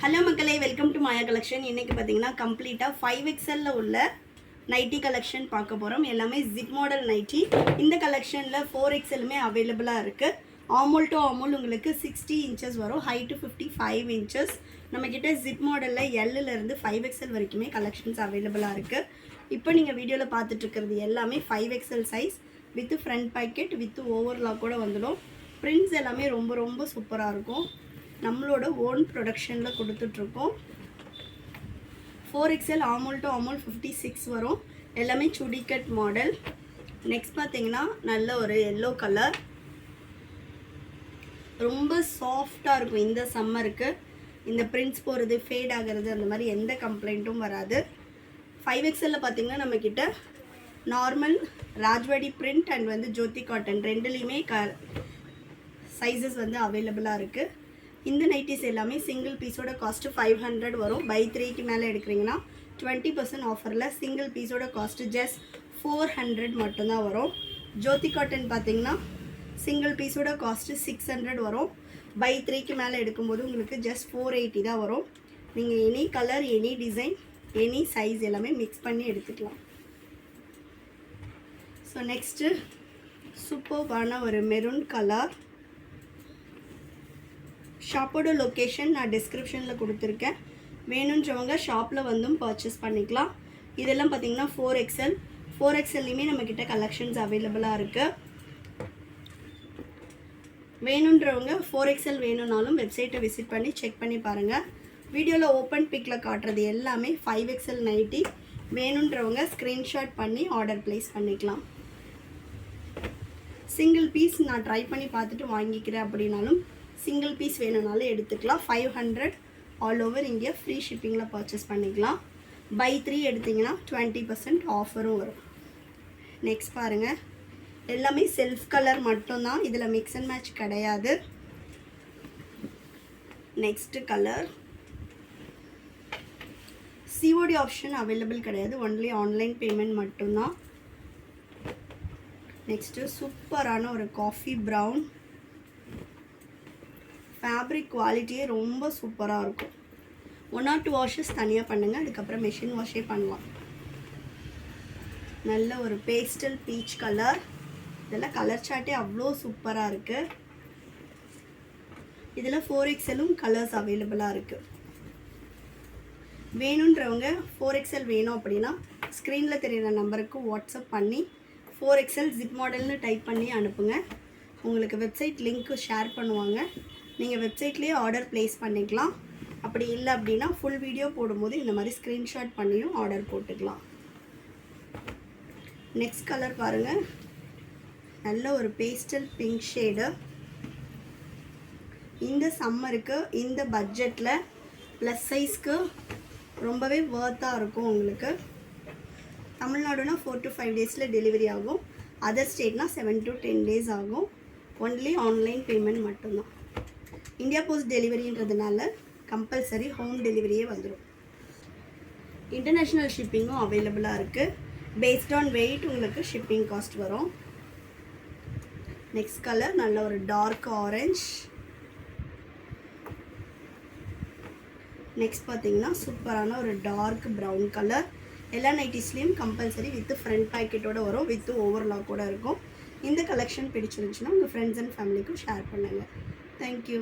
Hello மக்களே, welcome to Maya collection. இன்றைக்கி பார்த்தீங்கன்னா கம்ப்ளீட்டாக 5XL உள்ள நைட்டி கலெக்ஷன் பார்க்க போகிறோம். எல்லாமே ஜிப் மாடல் நைட்டி. இந்த கலெக்ஷனில் 4XLமே அவைலபிளாக இருக்குது. ஆமூல் டு ஆமூல் உங்களுக்கு 60 இன்ச்சஸ் வரும், ஹைட்டு 55 இன்ச்சஸ். நம்மக்கிட்ட ஜிப் மாடலில் எல்லிருந்து 5XL வரைக்குமே கலெக்ஷன்ஸ் அவைலபிளாக இருக்குது. இப்போ நீங்கள் வீடியோவில் பார்த்துட்ருக்கிறது எல்லாமே 5XL size with front pocket with ஓவர்லாக்கோட வந்துடும். பிரிண்ட்ஸ் எல்லாமே ரொம்ப ரொம்ப சூப்பராக இருக்கும். நம்மளோட ஓன் ப்ரொடக்ஷனில் கொடுத்துட்ருக்கோம். 4XL ஆமூல் டு ஆமூல் 56 வரும். எல்லாமே சுடி கட் மாடல். நெக்ஸ்ட் பார்த்தீங்கன்னா நல்ல ஒரு எல்லோ கலர், ரொம்ப சாஃப்டாக இருக்கும். இந்த சம்மருக்கு இந்த பிரிண்ட்ஸ் போகிறது, ஃபேட் ஆகிறது, அந்த மாதிரி எந்த கம்ப்ளைண்ட்டும் வராது. 5XL பார்த்தீங்கன்னா நம்மக்கிட்ட நார்மல் ராஜ்வாடி பிரிண்ட் அண்ட் வந்து ஜோதி காட்டன் ரெண்டுலேயுமே சைஸஸ் வந்து அவைலபிளாக இருக்குது. இந்த நைட்டிஸ் எல்லாமே சிங்கிள் பீஸோட காஸ்ட்டு 500 வரும். பை 3க்கு மேலே எடுக்கிறீங்கன்னா 20% ஆஃபரில் சிங்கிள் பீஸோட காஸ்ட்டு ஜஸ்ட் 400 மட்டும்தான் வரும். ஜோதி காட்டன் பார்த்தீங்கன்னா சிங்கிள் பீஸோட காஸ்ட்டு 600 வரும். பை 3க்கு மேலே எடுக்கும்போது உங்களுக்கு ஜஸ்ட் 480 தான் வரும். நீங்கள் any colour, any design, any size எல்லாமே மிக்ஸ் பண்ணி எடுத்துக்கலாம். ஸோ நெக்ஸ்ட்டு சூப்பர்பான ஒரு மெரூன் கலர். ஷாப்போட லொக்கேஷன் நான் டிஸ்கிரிப்ஷனில் கொடுத்துருக்கேன். வேணுன்றவங்க ஷாப்பில் வந்தும் பர்ச்சேஸ் பண்ணிக்கலாம். இதெல்லாம் பார்த்தீங்கன்னா 4XL. 4XLலையுமே நம்மக்கிட்ட கலெக்ஷன்ஸ் அவைலபிளாக இருக்குது. வேணுன்றவங்க 4XL வேணும்னாலும் வெப்சைட்டை விசிட் பண்ணி செக் பண்ணி பாருங்கள். வீடியோவில் ஓப்பன் பிக்கில் காட்டுறது எல்லாமே 5XL நைட்டி. வேணுன்றவங்க ஸ்க்ரீன்ஷாட் பண்ணி ஆர்டர் ப்ளேஸ் பண்ணிக்கலாம். சிங்கிள் பீஸ் நான் ட்ரை பண்ணி பார்த்துட்டு வாங்கிக்கிறேன் அப்படின்னாலும் சிங்கிள் பீஸ் வேணும்னாலும் எடுத்துக்கலாம். 500 ஆல் ஓவர் இந்தியா ஃப்ரீ ஷிப்பிங்கில் பர்ச்சேஸ் பண்ணிக்கலாம். பை 3 எடுத்திங்கன்னா 20% ஆஃபரும் வரும். நெக்ஸ்ட் பாருங்கள், எல்லாமே செல்ஃப் கலர் மட்டும்தான், இதில் மிக்ஸ் அண்ட் மேட்ச் கிடையாது. Next colour COD option available கிடையாது, ஒன்லி ஆன்லைன் பேமெண்ட் மட்டும்தான். நெக்ஸ்ட்டு சூப்பரான ஒரு காஃபி ப்ரௌன். ஃபேப்ரிக் குவாலிட்டியே ரொம்ப சூப்பராக இருக்கும். 1 or 2 வாஷஸ் தனியாக பண்ணுங்கள், அதுக்கப்புறம் மெஷின் வாஷே பண்ணலாம். நல்ல ஒரு பேஸ்டல் பீச் கலர். இதெல்லாம் கலர் சார்ட்டே அவ்வளோ சூப்பராக இருக்குது. இதில் 4XLம் கலர்ஸ் அவைலபிளாக இருக்குது. வேணுன்றவங்க 4XL வேணும் அப்படின்னா ஸ்க்ரீனில் தெரிகிற நம்பருக்கு வாட்ஸ்அப் பண்ணி 4XL ஜிப் மாடல்னு டைப் பண்ணி அனுப்புங்க. உங்களுக்கு வெப்சைட் லிங்க்கு ஷேர் பண்ணுவாங்க. நீங்கள் வெப்சைட்லேயே ஆர்டர் ப்ளேஸ் பண்ணிக்கலாம். அப்படி இல்லை அப்படின்னா ஃபுல் வீடியோ போடும்போது இந்த மாதிரி ஸ்க்ரீன்ஷாட் பண்ணியும் ஆர்டர் போட்டுக்கலாம். நெக்ஸ்ட் கலர் பாருங்கள், நல்ல ஒரு பேஸ்டல் பிங்க் ஷேடு. இந்த சம்மருக்கு இந்த பட்ஜெட்டில் ப்ளஸ் சைஸ்க்கு ரொம்பவே வர்த்தாக இருக்கும். உங்களுக்கு தமிழ்நாடுனா 4 to 5 டேஸில் டெலிவரி ஆகும். அதர் ஸ்டேட்னா 7 to 10 டேஸ் ஆகும். ஒன்லி ஆன்லைன் பேமெண்ட் மட்டும்தான். இந்தியா போஸ்ட் டெலிவரின்றதுனால கம்பல்சரி ஹோம் டெலிவரியே வந்துடும். இன்டர்நேஷ்னல் ஷிப்பிங்கும் அவைலபிளாக இருக்குது. பேஸ்ட் ஆன் வெயிட் உங்களுக்கு ஷிப்பிங் காஸ்ட் வரும். நெக்ஸ்ட் கலர் நல்ல ஒரு டார்க் ஆரஞ்ச். நெக்ஸ்ட் பார்த்தீங்கன்னா சூப்பரான ஒரு டார்க் ப்ரௌன் கலர். எல்லா நைட்டிஸ்லேயும் கம்பல்சரி வித் ஃப்ரண்ட் பேக்கெட்டோடு வரும், வித் ஓவர்லாக்கோடு இருக்கும். இந்த கலெக்ஷன் பிடிச்சிருந்துச்சுன்னா உங்கள் ஃப்ரெண்ட்ஸ் அண்ட் ஃபேமிலிக்கும் ஷேர் பண்ணுங்கள். தேங்க்யூ.